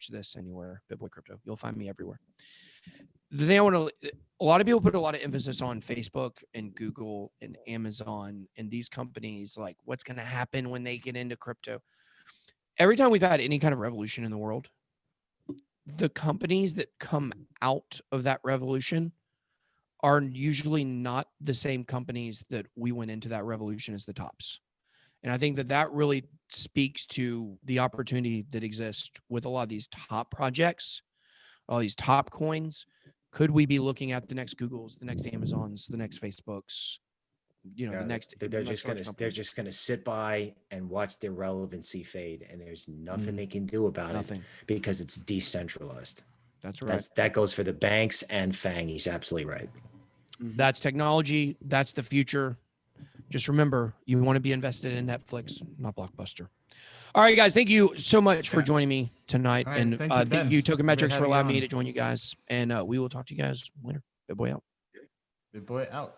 this anywhere, BitBoy Crypto. You'll find me everywhere. The thing a lot of people put a lot of emphasis on Facebook and Google and Amazon and these companies, like what's going to happen when they get into crypto. Every time we've had any kind of revolution in the world, the companies that come out of that revolution are usually not the same companies that we went into that revolution as the tops. And I think that really speaks to the opportunity that exists with a lot of these top projects, all these top coins. Could we be looking at the next Googles, the next Amazons, the next Facebooks, the next? They're just gonna sit by and watch their relevancy fade, and there's nothing they can do about it because it's decentralized. That's right. That goes for the banks and FANG. He's absolutely right. That's technology. That's the future. Just remember, you want to be invested in Netflix, not Blockbuster. All right, guys. Thank you so much for joining me tonight. Right, and thank you, Token Metrics, for allowing me to join you guys. And we will talk to you guys later. BitBoy out. BitBoy out.